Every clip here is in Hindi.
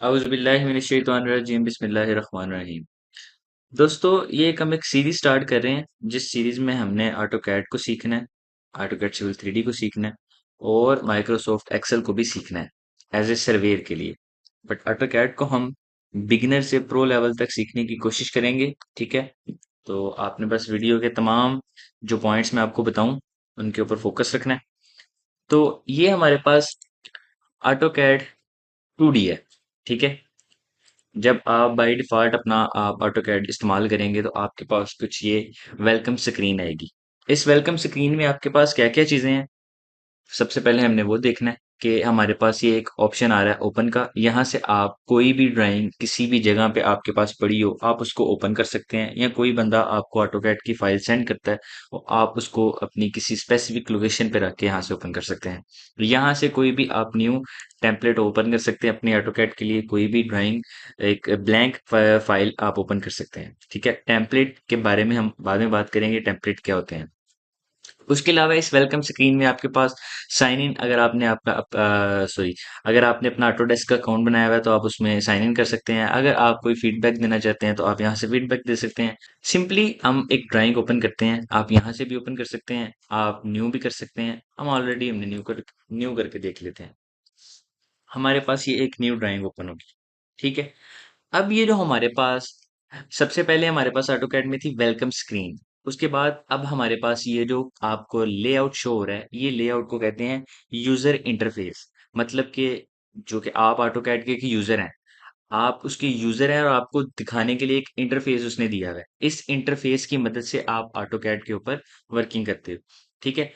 औज़ुबिल्लाहिमिनश्शैतानिर्रजीम बिस्मिल्लाहिर्रहमानिर्रहीम। दोस्तों, ये एक हम एक सीरीज स्टार्ट कर रहे हैं जिस सीरीज में हमने ऑटोकैड को सीखना है, ऑटोकैड सिविल 3D को सीखना है और माइक्रोसॉफ्ट एक्सेल को भी सीखना है एज ए सर्वेयर के लिए। बट ऑटोकैड को हम बिगिनर से प्रो लेवल तक सीखने की कोशिश करेंगे। ठीक है, तो आपने बस वीडियो के तमाम जो पॉइंट्स मैं आपको बताऊं उनके ऊपर फोकस रखना है। तो ये हमारे पास ऑटोकैड 2D है। ठीक है, जब आप बाय डिफ़ॉल्ट अपना आप ऑटोकैड इस्तेमाल करेंगे तो आपके पास कुछ ये वेलकम स्क्रीन आएगी। इस वेलकम स्क्रीन में आपके पास क्या-क्या चीज़ें हैं? सबसे पहले हमने वो देखना है कि हमारे पास ये एक ऑप्शन आ रहा है ओपन का। यहाँ से आप कोई भी ड्राइंग किसी भी जगह पे आपके पास पड़ी हो, आप उसको ओपन कर सकते हैं या कोई बंदा आपको ऑटोकैड की फाइल सेंड करता है, तो आप उसको अपनी किसी स्पेसिफिक लोकेशन पे रख के यहाँ से ओपन कर सकते हैं। यहाँ से कोई भी आप न्यू टेम्पलेट ओपन कर सकते हैं अपने ऑटोकैड के लिए, कोई भी ड्राइंग एक ब्लैंक फाइल आप ओपन कर सकते हैं। ठीक है, टेम्पलेट के बारे में हम बाद में बात करेंगे, टेम्पलेट क्या होते हैं। उसके अलावा इस वेलकम स्क्रीन में आपके पास साइन इन, अगर आपने आपका सॉरी अगर आपने अपना ऑटोडेस्क का अकाउंट बनाया हुआ है तो आप उसमें साइन इन कर सकते हैं। अगर आप कोई फीडबैक देना चाहते हैं तो आप यहाँ से फीडबैक दे सकते हैं। सिंपली हम एक ड्राइंग ओपन करते हैं, आप यहाँ से भी ओपन कर सकते हैं, आप न्यू भी कर सकते हैं। हमने न्यू करके देख लेते हैं। हमारे पास ये एक न्यू ड्राइंग ओपन होगी। ठीक है, अब ये जो हमारे पास सबसे पहले हमारे पास ऑटोकैड में थी वेलकम स्क्रीन। उसके बाद अब हमारे पास ये जो आपको लेआउट शो हो रहा है, ये लेआउट को कहते हैं यूजर इंटरफेस। मतलब कि जो कि आप ऑटोकैड के एक यूजर हैं, आप उसके यूजर हैं और आपको दिखाने के लिए एक इंटरफेस उसने दिया हुआ है। इस इंटरफेस की मदद से आप ऑटोकैड के ऊपर वर्किंग करते हो। ठीक है,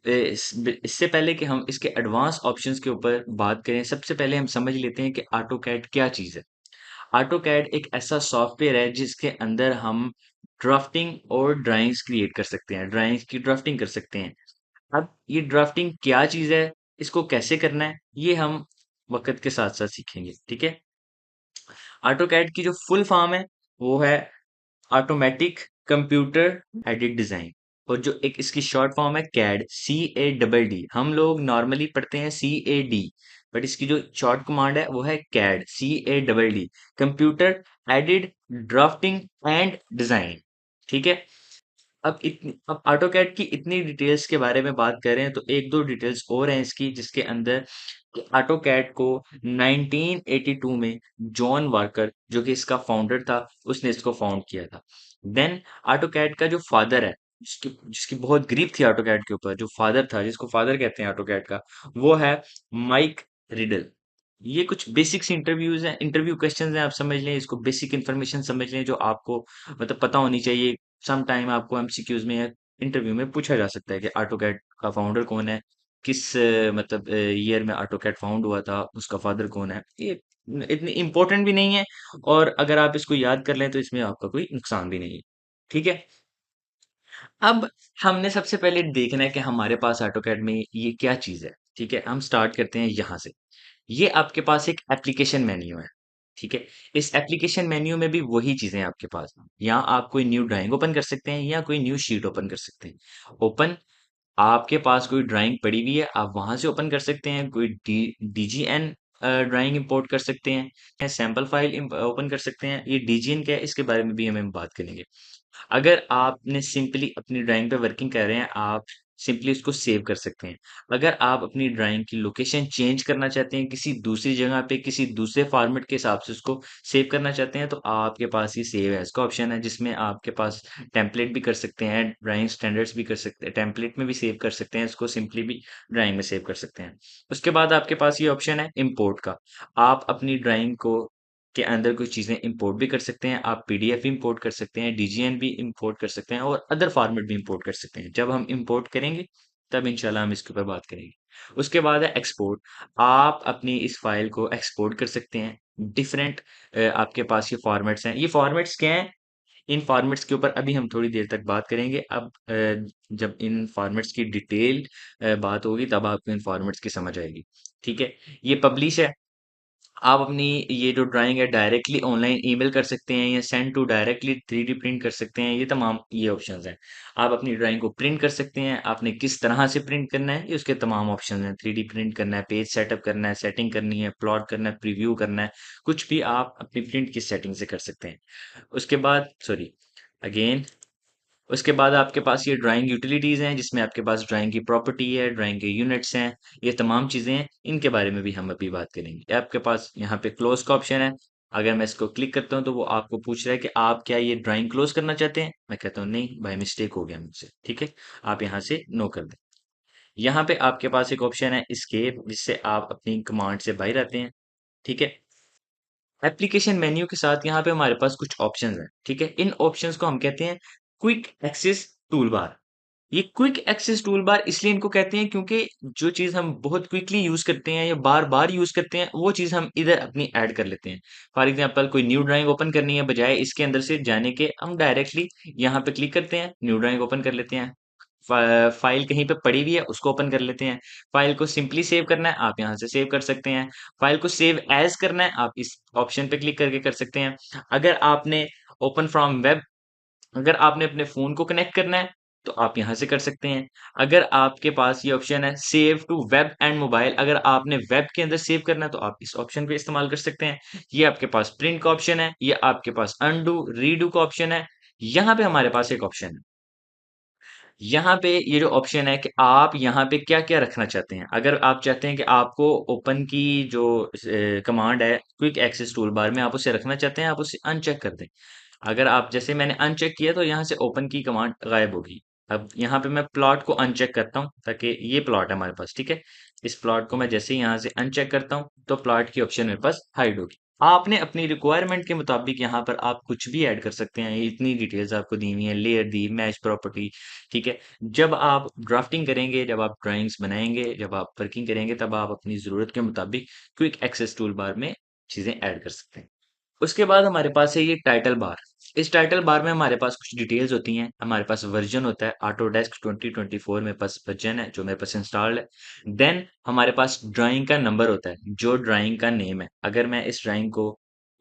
इससे पहले कि हम इसके एडवांस ऑप्शंस के ऊपर बात करें, सबसे पहले हम समझ लेते हैं कि ऑटोकैड क्या चीज़ है। ऑटोकैड एक ऐसा सॉफ्टवेयर है जिसके अंदर हम ड्राफ्टिंग और ड्राइंग्स क्रिएट कर सकते हैं, ड्राइंग्स की ड्राफ्टिंग कर सकते हैं। अब ये ड्राफ्टिंग क्या चीज़ है, इसको कैसे करना है, ये हम वक्त के साथ साथ सीखेंगे। ठीक है, ऑटोकैड की जो फुल फॉर्म है वो है ऑटोमेटिक कंप्यूटर एडेड डिजाइन, और जो एक इसकी शॉर्ट फॉर्म है कैड, CADD। हम लोग नॉर्मली पढ़ते हैं CAD, बट इसकी जो शॉर्ट कमांड है वो है CAD, CADD, computer aided drafting and design. ठीक है, अब ऑटोकैड की इतनी डिटेल्स के बारे में बात करें तो एक दो डिटेल्स और हैं इसकी, जिसके अंदर ऑटोकैड को 1982 में जॉन वाकर, जो कि इसका फाउंडर था, उसने इसको फाउंड किया था। देन ऑटोकैड का जो फादर है, जिसकी जिसकी बहुत ग्रिप थी ऑटोकैड के ऊपर, जो फादर था जिसको फादर कहते हैं ऑटोकैड का, वो है माइक रिडल। ये कुछ बेसिक्स इंटरव्यूज हैं, इंटरव्यू क्वेश्चंस हैं, आप समझ लें इसको, बेसिक इन्फॉर्मेशन समझ लें जो आपको मतलब पता होनी चाहिए। सम टाइम आपको एमसीक्यूज में या इंटरव्यू में पूछा जा सकता है कि ऑटोकैड का फाउंडर कौन है, किस मतलब ईयर में ऑटोकैड फाउंड हुआ था, उसका फादर कौन है। ये इतनी इम्पोर्टेंट भी नहीं है, और अगर आप इसको याद कर लें तो इसमें आपका कोई नुकसान भी नहीं है। ठीक है, अब हमने सबसे पहले देखना है कि हमारे पास ऑटोकैड में ये क्या चीज़ है। ठीक है, हम स्टार्ट करते हैं यहाँ से। ये आपके पास एक एप्लीकेशन मेन्यू है। ठीक है, इस एप्लीकेशन मेन्यू में भी वही चीज़ें हैं आपके पास। यहाँ आप कोई न्यू ड्राइंग ओपन कर सकते हैं या कोई न्यू शीट ओपन कर सकते हैं। ओपन, आपके पास कोई ड्राइंग पड़ी हुई है, आप वहां से ओपन कर सकते हैं। कोई डीजीएन ड्राइंग इंपोर्ट कर सकते हैं या सैंपल फाइल ओपन कर सकते हैं। ये डीजीएन क्या है, इसके बारे में भी हम बात करेंगे। अगर आपने सिंपली अपनी ड्राइंग पे वर्किंग कर रहे हैं, आप सिंपली उसको सेव कर सकते हैं। अगर आप अपनी ड्राइंग की लोकेशन चेंज करना चाहते हैं, किसी दूसरी जगह पे किसी दूसरे फॉर्मेट के हिसाब से उसको सेव करना चाहते हैं, तो आपके पास ये सेव एज का ऑप्शन है, जिसमें आपके पास टेम्पलेट भी कर सकते हैं, ड्राइंग स्टैंडर्ड्स भी कर सकते हैं, टेम्पलेट में भी सेव कर सकते हैं, इसको सिंपली भी ड्राइंग में सेव कर सकते हैं। उसके बाद आपके पास ये ऑप्शन है इम्पोर्ट का। आप अपनी ड्राइंग को के अंदर कुछ चीज़ें इंपोर्ट भी कर सकते हैं, आप पीडीएफ भी इंपोर्ट कर सकते हैं, डीजीएन भी इंपोर्ट कर सकते हैं और अदर फॉर्मेट भी इंपोर्ट कर सकते हैं। जब हम इंपोर्ट करेंगे तब इंशाल्लाह हम इसके ऊपर बात करेंगे। उसके बाद है एक्सपोर्ट। आप अपनी इस फाइल को एक्सपोर्ट कर सकते हैं। डिफरेंट आपके पास ये फॉर्मेट्स हैं। ये फॉर्मेट्स क्या हैं? इन फॉर्मेट्स के ऊपर अभी हम थोड़ी देर तक बात करेंगे। अब जब इन फॉर्मेट्स की डिटेल बात होगी तब आपको इन फॉर्मेट्स की समझ आएगी। ठीक है, ये पब्लिश है, आप अपनी ये जो ड्राइंग है डायरेक्टली ऑनलाइन ईमेल कर सकते हैं या send to directly 3D print कर सकते हैं। ये तमाम ये ऑप्शंस हैं। आप अपनी ड्राइंग को प्रिंट कर सकते हैं। आपने किस तरह से प्रिंट करना है ये उसके तमाम ऑप्शन हैं। 3D प्रिंट करना है, पेज सेटअप करना है, सेटिंग करनी है, प्लॉट करना है, प्रीव्यू करना है, कुछ भी आप अपनी प्रिंट की सेटिंग से कर सकते हैं। उसके बाद सॉरी अगेन उसके बाद आपके पास ये ड्राइंग यूटिलिटीज हैं जिसमें आपके पास ड्राइंग की प्रॉपर्टी है, ड्राइंग के यूनिट्स हैं, ये तमाम चीजें हैं। इनके बारे में भी हम अभी बात करेंगे। आपके पास यहाँ पे क्लोज का ऑप्शन है। अगर मैं इसको क्लिक करता हूँ तो वो आपको पूछ रहा है कि आप क्या ये ड्राइंग क्लोज करना चाहते हैं। मैं कहता हूँ नहीं, बाय मिस्टेक हो गया मुझसे। ठीक है, आप यहाँ से नो कर दें। यहाँ पे आपके पास एक ऑप्शन है escape, जिससे आप अपनी कमांड से बाहर आते हैं। ठीक है, एप्लीकेशन मेन्यू के साथ यहाँ पे हमारे पास कुछ ऑप्शंस हैं। ठीक है, इन ऑप्शंस को हम कहते हैं क्विक एक्सेस टूल बार। ये क्विक एक्सेस टूल बार इसलिए इनको कहते हैं क्योंकि जो चीज हम बहुत क्विकली यूज करते हैं या बार बार यूज करते हैं वो चीज हम इधर अपनी ऐड कर लेते हैं। फॉर एग्जांपल कोई न्यू ड्राइंग ओपन करनी है, बजाय इसके अंदर से जाने के हम डायरेक्टली यहाँ पे क्लिक करते हैं, न्यू ड्राइंग ओपन कर लेते हैं। फाइल कहीं पे पड़ी हुई है उसको ओपन कर लेते हैं। फाइल को सिंपली सेव करना है, आप यहाँ से सेव कर सकते हैं। फाइल को सेव एज करना है, आप इस ऑप्शन पे क्लिक करके कर सकते हैं। अगर आपने ओपन फ्रॉम वेब अगर आपने अपने फोन को कनेक्ट करना है तो आप यहाँ से कर सकते हैं। अगर आपके पास ये ऑप्शन है save to web and mobile, अगर आपने वेब के अंदर सेव करना है तो आप इस ऑप्शन पे इस्तेमाल कर सकते हैं। ये आपके पास प्रिंट का ऑप्शन है, ये आपके पास अनडू रीडू का ऑप्शन है। यहाँ पे हमारे पास एक ऑप्शन है, यहाँ पे ये जो ऑप्शन है कि आप यहाँ पे क्या क्या रखना चाहते हैं। अगर आप चाहते हैं कि आपको ओपन की जो कमांड है क्विक एक्सेस टूल बार में आप उसे रखना चाहते हैं, आप उसे अनचेक कर दें। अगर आप जैसे मैंने अनचेक किया तो यहाँ से ओपन की कमांड गायब होगी। अब यहाँ पे मैं प्लॉट को अनचेक करता हूँ ताकि ये प्लॉट है हमारे पास। ठीक है, इस प्लॉट को मैं जैसे ही यहाँ से अनचेक करता हूँ तो प्लॉट की ऑप्शन मेरे पास हाइड होगी। आपने अपनी रिक्वायरमेंट के मुताबिक यहाँ पर आप कुछ भी ऐड कर सकते हैं। ये इतनी डिटेल्स आपको दी हुई है, लेयर दी, मैच प्रॉपर्टी। ठीक है, जब आप ड्राफ्टिंग करेंगे, जब आप ड्राइंग्स बनाएंगे, जब आप वर्किंग करेंगे, तब आप अपनी जरूरत के मुताबिक क्विक एक्सेस टूल बार में चीजें ऐड कर सकते हैं। उसके बाद हमारे पास है ये टाइटल बार। इस टाइटल बार में हमारे पास कुछ डिटेल्स होती हैं। हमारे पास वर्जन होता है, ऑटोडेस्क 2024 मेरे पास वर्जन है जो मेरे पास इंस्टॉल्ड है। देन हमारे पास ड्राइंग का नंबर होता है, जो ड्राइंग का नेम है। अगर मैं इस ड्राइंग को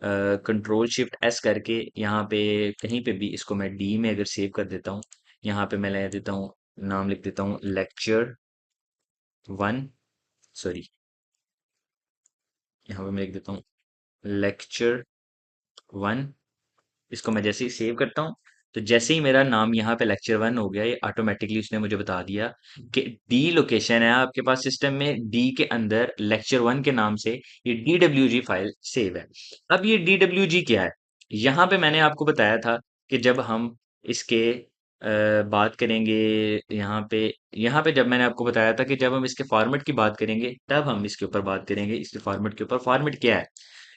कंट्रोल शिफ्ट एस करके यहाँ पे कहीं पे भी इसको मैं डी में अगर सेव कर देता हूँ, यहाँ पे मैं ले देता हूँ, नाम लिख देता हूँ लेक्चर वन, सॉरी यहाँ पे मैं लिख देता हूँ लेक्चर वन। इसको मैं जैसे ही सेव करता हूँ तो जैसे ही मेरा नाम यहाँ पे लेक्चर वन हो गया, ये ऑटोमेटिकली उसने मुझे बता दिया कि डी लोकेशन है आपके पास सिस्टम में, डी के अंदर लेक्चर वन के नाम से ये DWG फाइल सेव है। अब ये DWG क्या है, यहाँ पे मैंने आपको बताया था कि जब हम इसके बात करेंगे, यहाँ पे जब मैंने आपको बताया था कि जब हम इसके फॉर्मेट की बात करेंगे तब हम इसके ऊपर बात करेंगे, इसके फॉर्मेट के ऊपर। फॉर्मेट क्या है,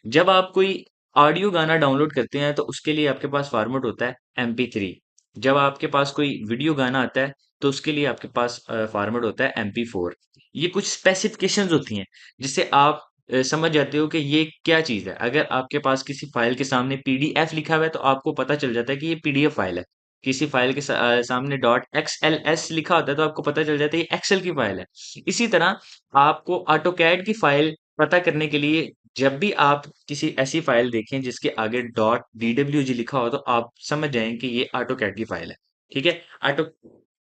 जब आप कोई ऑडियो गाना डाउनलोड करते हैं तो उसके लिए आपके पास फॉर्मेट होता है MP3। जब आपके पास कोई वीडियो गाना आता है तो उसके लिए आपके पास फॉर्मेट होता है MP4। ये कुछ स्पेसिफिकेशंस होती हैं जिससे आप समझ जाते हो कि ये क्या चीज़ है। अगर आपके पास किसी फाइल के सामने PDF लिखा हुआ है तो आपको पता चल जाता है कि ये PDF फाइल है। किसी फाइल के सामने .xls लिखा होता है तो आपको पता चल जाता है ये एक्सेल की फाइल है। इसी तरह आपको ऑटोकैड की फाइल पता करने के लिए जब भी आप किसी ऐसी फाइल देखें जिसके आगे .dwg लिखा हो तो आप समझ जाएं कि ये ऑटोकैड की फाइल है। ठीक है, ऑटो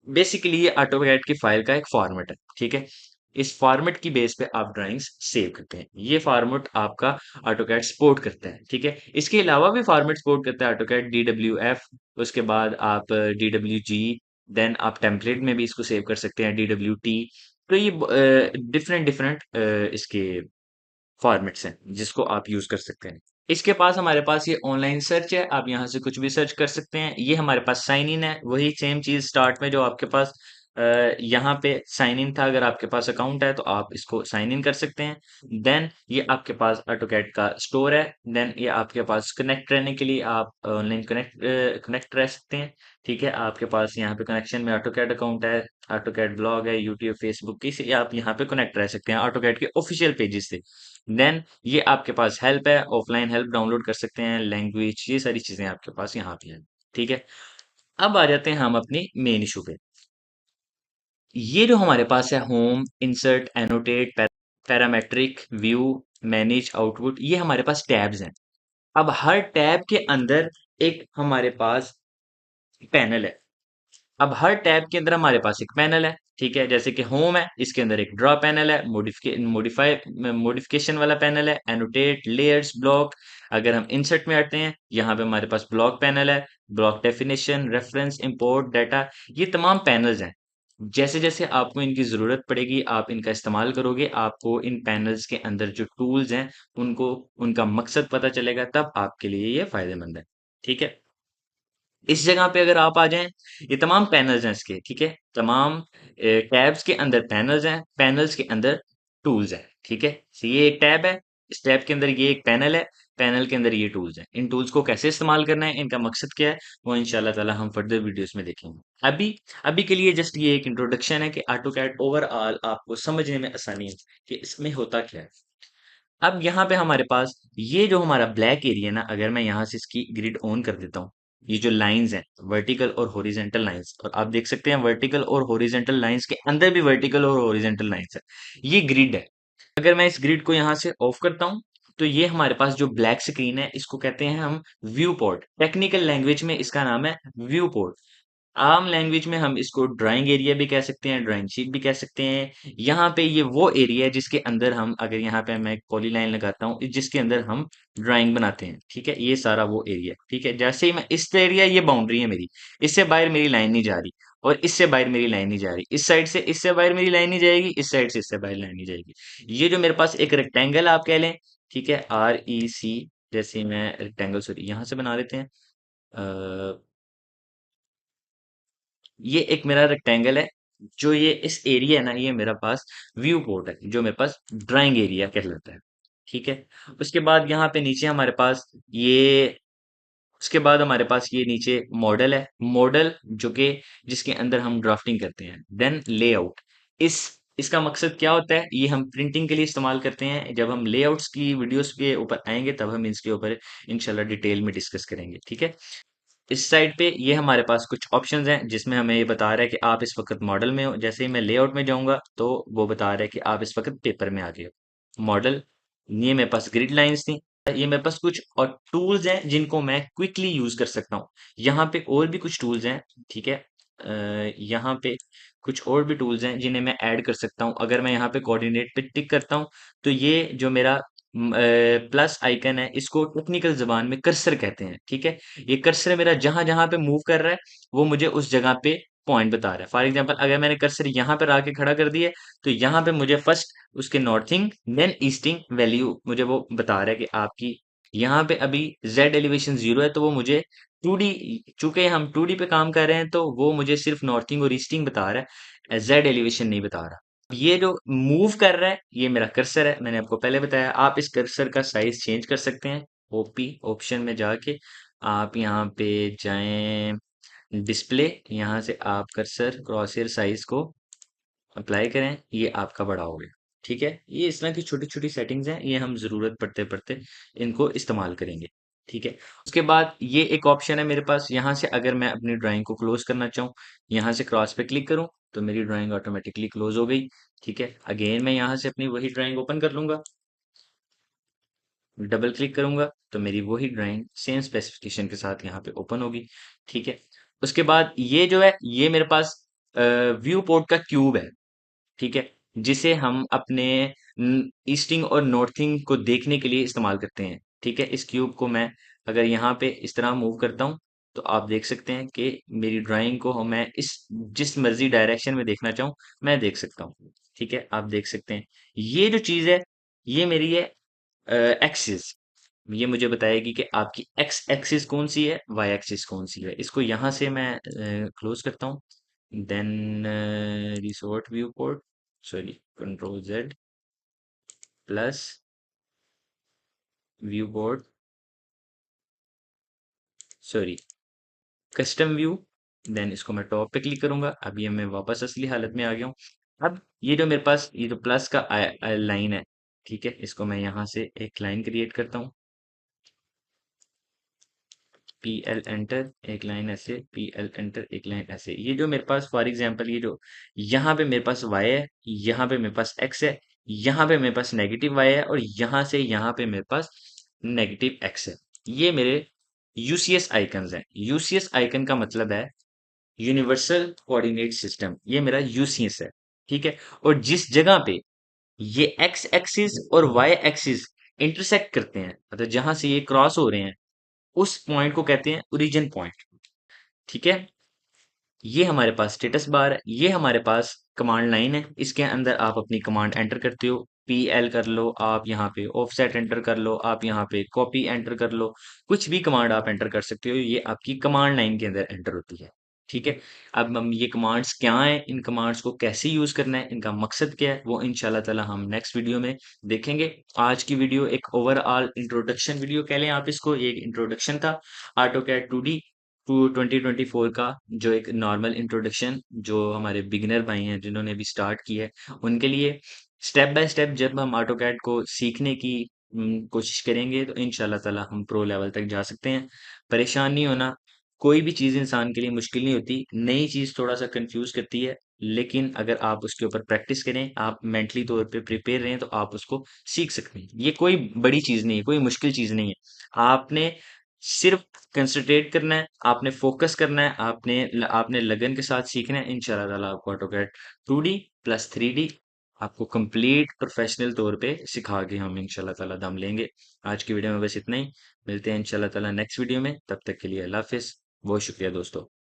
बेसिकली ये ऑटोकैड की फाइल का एक फॉर्मेट है। ठीक है, इस फॉर्मेट की बेस पे आप ड्राइंग्स सेव करते हैं। ये फॉर्मेट आपका ऑटोकैड सपोर्ट करता है। ठीक है, इसके अलावा भी फॉर्मेट सपोर्ट करता है ऑटोकैड DWF, उसके बाद आप DWG, देन आप टेम्पलेट में भी इसको सेव कर सकते हैं DWT। तो ये डिफरेंट डिफरेंट इसके फॉर्मेट्स हैं जिसको आप यूज कर सकते हैं। इसके पास हमारे पास ये ऑनलाइन सर्च है, आप यहाँ से कुछ भी सर्च कर सकते हैं। ये हमारे पास साइन इन है, वही सेम चीज स्टार्ट में जो आपके पास यहाँ पे साइन इन था। अगर आपके पास अकाउंट है तो आप इसको साइन इन कर सकते हैं। देन ये आपके पास ऑटोकैड का स्टोर है। देन ये आपके पास कनेक्ट रहने के लिए आप ऑनलाइन कनेक्ट रह सकते हैं। ठीक है, आपके पास यहाँ पे कनेक्शन में ऑटोकैड अकाउंट है, ऑटोकैड ब्लॉग है, यूट्यूब, फेसबुक, किसी आप यहाँ पे कनेक्ट रह सकते हैं ऑटोकैड के ऑफिशियल पेजेस से। देन ये आपके पास हेल्प है, ऑफलाइन हेल्प डाउनलोड कर सकते हैं, लैंग्वेज, ये सारी चीजें आपके पास यहाँ पे हैं। ठीक है, अब आ जाते हैं हम अपनी मेन इशू पे। ये जो हमारे पास है home, insert, annotate, parametric, view, manage output, ये हमारे पास टैब्स हैं। अब हर टैब के अंदर एक हमारे पास पैनल है। अब हर टैब के अंदर हमारे पास एक पैनल है, ठीक है। जैसे कि होम है, इसके अंदर एक ड्रॉ पैनल है, मॉडिफिकेशन वाला पैनल है, एनोटेट, लेयर्स, ब्लॉक। अगर हम इंसर्ट में आते हैं, यहाँ पे हमारे पास ब्लॉक पैनल है, block definition, reference, import, data, ये तमाम पैनल्स हैं। जैसे जैसे आपको इनकी जरूरत पड़ेगी, आप इनका इस्तेमाल करोगे, आपको इन पैनल्स के अंदर जो टूल्स हैं, उनको उनका मकसद पता चलेगा, तब आपके लिए ये फायदेमंद है, ठीक है। इस जगह पे अगर आप आ जाएं, ये तमाम पैनल्स हैं इसके, ठीक है। तमाम टैब्स के अंदर पैनल्स हैं, पैनल्स के अंदर टूल्स हैं, ठीक है। तो ये एक टैब है, इस टैब के अंदर ये एक पैनल है, पैनल के अंदर ये टूल्स हैं। इन टूल्स को कैसे इस्तेमाल करना है, इनका मकसद क्या है, वो इंशाल्लाह ताला हम फर्दर वीडियोस में देखेंगे। अभी अभी के लिए जस्ट ये एक इंट्रोडक्शन है कि ऑटोकैड ओवरऑल आपको समझने में आसानी है कि इसमें होता क्या है। अब यहाँ पे हमारे पास ये जो हमारा ब्लैक एरिया ना, अगर मैं यहाँ से इसकी ग्रिड ऑन कर देता हूँ, ये जो लाइंस हैं, वर्टिकल और हॉरिजेंटल लाइंस, और आप देख सकते हैं वर्टिकल और हॉरिजेंटल लाइंस के अंदर भी वर्टिकल और हॉरिजेंटल लाइंस है, ये ग्रिड है। अगर मैं इस ग्रिड को यहाँ से ऑफ करता हूँ, तो ये हमारे पास जो ब्लैक स्क्रीन है, इसको कहते हैं हम व्यू पोर्ट। टेक्निकल लैंग्वेज में इसका नाम है व्यू पोर्ट। आम लैंग्वेज में हम इसको ड्राइंग एरिया भी कह सकते हैं, ड्राइंग शीट भी कह सकते हैं। यहाँ पे ये वो एरिया है जिसके अंदर हम, अगर यहाँ पे मैं एक पॉली लाइन लगाता हूँ, जिसके अंदर हम ड्राइंग बनाते हैं, ठीक है। ये सारा वो एरिया, ठीक है। जैसे ही मैं इस एरिया, ये बाउंड्री है मेरी, इससे बाहर मेरी लाइन नहीं जा रही, और इससे बाहर मेरी लाइन नहीं जा रही, इस साइड से इससे बाहर मेरी लाइन नहीं जाएगी, इस साइड से इससे बाहर लाइन नहीं जाएगी। ये जो मेरे पास एक रेक्टेंगल आप कह लें, ठीक है, REC, जैसे मैं रेक्टेंगल, सॉरी, यहाँ से बना लेते हैं। ये एक मेरा रेक्टेंगल है, जो ये इस एरिया है ना, ये मेरा पास व्यू पोर्ट है, जो मेरे पास ड्राइंग एरिया कहलाता है, ठीक है। उसके बाद यहाँ पे नीचे हमारे पास ये, उसके बाद हमारे पास ये नीचे मॉडल है, मॉडल जो कि जिसके अंदर हम ड्राफ्टिंग करते हैं। देन लेआउट, इस इसका मकसद क्या होता है, ये हम प्रिंटिंग के लिए इस्तेमाल करते हैं। जब हम लेआउट्स की वीडियोस के ऊपर आएंगे, तब हम इसके ऊपर इंशाल्लाह डिटेल में डिस्कस करेंगे, ठीक है। इस साइड पे ये हमारे पास कुछ ऑप्शंस हैं, जिसमें हमें ये बता रहा है कि आप इस वक्त मॉडल में हो। जैसे ही मैं लेआउट में जाऊंगा, तो वो बता रहा है कि आप इस वक्त पेपर में आ गए हो। मॉडल, ये मेरे पास ग्रिड लाइंस थी। ये मेरे पास कुछ और टूल्स हैं जिनको मैं क्विकली यूज कर सकता हूँ। यहाँ पे और भी कुछ टूल्स हैं, ठीक है। यहाँ पे कुछ और भी टूल्स हैं जिन्हें मैं ऐड कर सकता हूँ। अगर मैं यहाँ पे कोऑर्डिनेट पे टिक करता हूँ, तो ये जो मेरा प्लस आइकन है, इसको टेक्निकल जबान में कर्सर कहते हैं, ठीक है। ये कर्सर मेरा जहां जहां पे मूव कर रहा है, वो मुझे उस जगह पे पॉइंट बता रहा है। फॉर एग्जांपल, अगर मैंने कर्सर यहाँ पर आके खड़ा कर दिया, तो यहाँ पे मुझे फर्स्ट उसके नॉर्थिंग देन ईस्टिंग वैल्यू मुझे वो बता रहा है कि आपकी यहाँ पे अभी जेड एलिवेशन 0 है, तो वो मुझे 2D, चूंकि हम 2D पे काम कर रहे हैं, तो वो मुझे सिर्फ नॉर्थिंग और ईस्टिंग बता रहा है, जेड एलिवेशन नहीं बता रहा। ये जो मूव कर रहा है, ये मेरा कर्सर है। मैंने आपको पहले बताया, आप इस कर्सर का साइज चेंज कर सकते हैं। ओपी ऑप्शन में जाके आप यहाँ पे जाएं, डिस्प्ले, यहाँ से आप कर्सर क्रॉसहेयर साइज को अप्लाई करें, ये आपका बड़ा हो गया, ठीक है। ये इस तरह की छोटी छोटी सेटिंग्स हैं, ये हम जरूरत पड़ते पड़ते इनको इस्तेमाल करेंगे, ठीक है। उसके बाद ये एक ऑप्शन है मेरे पास, यहाँ से अगर मैं अपनी ड्राइंग को क्लोज करना चाहूँ, यहाँ से क्रॉस पे क्लिक करूँ, तो मेरी ड्राइंग ऑटोमेटिकली क्लोज हो गई, ठीक है। अगेन मैं यहाँ से अपनी वही ड्राइंग ओपन कर लूंगा, डबल क्लिक करूंगा, तो मेरी वही ड्राइंग सेम स्पेसिफिकेशन के साथ यहाँ पे ओपन होगी, ठीक है। उसके बाद ये जो है, ये मेरे पास व्यू पोर्ट का क्यूब है, ठीक है, जिसे हम अपने ईस्टिंग और नॉर्थिंग को देखने के लिए इस्तेमाल करते हैं, ठीक है। इस क्यूब को मैं अगर यहाँ पे इस तरह मूव करता हूँ, तो आप देख सकते हैं कि मेरी ड्राइंग को मैं इस जिस मर्जी डायरेक्शन में देखना चाहूँ, मैं देख सकता हूँ, ठीक है। आप देख सकते हैं, ये जो चीज है, ये मेरी है एक्सिस। ये मुझे बताएगी कि आपकी एक्स एक्सिस कौन सी है, वाई एक्सिस कौन सी है। इसको यहाँ से मैं क्लोज करता हूँ। Then resort view port, sorry, control Z plus view port, sorry, custom view. Then इसको मैं टॉप पे क्लिक करूंगा। अब ये मैं वापस असली हालत में आ गया हूँ। अब ये जो मेरे पास ये जो प्लस का लाइन है, ठीक है, इसको मैं यहाँ से एक लाइन क्रिएट करता हूँ। PL एंटर, एक लाइन ऐसे, PL एंटर, एक लाइन ऐसे। ये जो मेरे पास फॉर एग्जांपल, ये जो यहाँ पे मेरे पास Y है, यहाँ पे मेरे पास X है, यहाँ पे मेरे पास नेगेटिव वाई है और यहाँ से यहाँ पे मेरे पास नेगेटिव एक्स है। ये मेरे यूसीएस आइकन्स हैं। यूसीएस आइकन का मतलब है यूनिवर्सल कोऑर्डिनेट सिस्टम, ये मेरा यूसीएस है। ठीक है, और जिस जगह पे ये एक्स एक्सिस और वाई एक्सिस इंटरसेक्ट करते हैं, मतलब जहां से ये क्रॉस हो रहे हैं, उस पॉइंट को कहते हैं ओरिजिन पॉइंट। ठीक है, ये हमारे पास स्टेटस बार है, ये हमारे पास कमांड लाइन है। इसके अंदर आप अपनी कमांड एंटर करते हो, पी एल कर लो आप, यहाँ पे ऑफसेट एंटर कर लो आप, यहाँ पे कॉपी एंटर कर लो, कुछ भी कमांड आप एंटर कर सकते हो, ये आपकी कमांड लाइन के अंदर एंटर होती है। ठीक है, अब हम ये कमांड्स क्या हैं, इन कमांड्स को कैसे यूज करना है, इनका मकसद क्या है, वो इंशाल्लाह ताला हम नेक्स्ट वीडियो में देखेंगे। आज की वीडियो एक ओवरऑल इंट्रोडक्शन वीडियो कह लें आप इसको, ये एक इंट्रोडक्शन था ऑटो कैड 2D टू 2024 का, जो एक नॉर्मल इंट्रोडक्शन जो हमारे बिगिनर भाई हैं जिन्होंने अभी स्टार्ट की है उनके लिए। स्टेप बाय स्टेप जब हम ऑटो कैड को सीखने की कोशिश करेंगे तो इंशाल्लाह ताला हम प्रो लेवल तक जा सकते हैं। परेशान नहीं होना, कोई भी चीज़ इंसान के लिए मुश्किल नहीं होती, नई चीज़ थोड़ा सा कंफ्यूज करती है, लेकिन अगर आप उसके ऊपर प्रैक्टिस करें, आप मेंटली तौर पे प्रिपेयर रहें, तो आप उसको सीख सकते हैं। ये कोई बड़ी चीज़ नहीं है, कोई मुश्किल चीज़ नहीं है। आपने सिर्फ कंसंट्रेट करना है, आपने फोकस करना है, आपने लगन के साथ सीखना है। इंशाल्लाह ताला आपको ऑटोकैड 2D प्लस 3D आपको कंप्लीट प्रोफेशनल तौर पे सिखा के हम इंशाल्लाह ताला दम लेंगे। आज की वीडियो में बस इतना ही, मिलते हैं इंशाल्लाह ताला नेक्स्ट वीडियो में, तब तक के लिए अल्लाह हाफिज। बहुत शुक्रिया दोस्तों।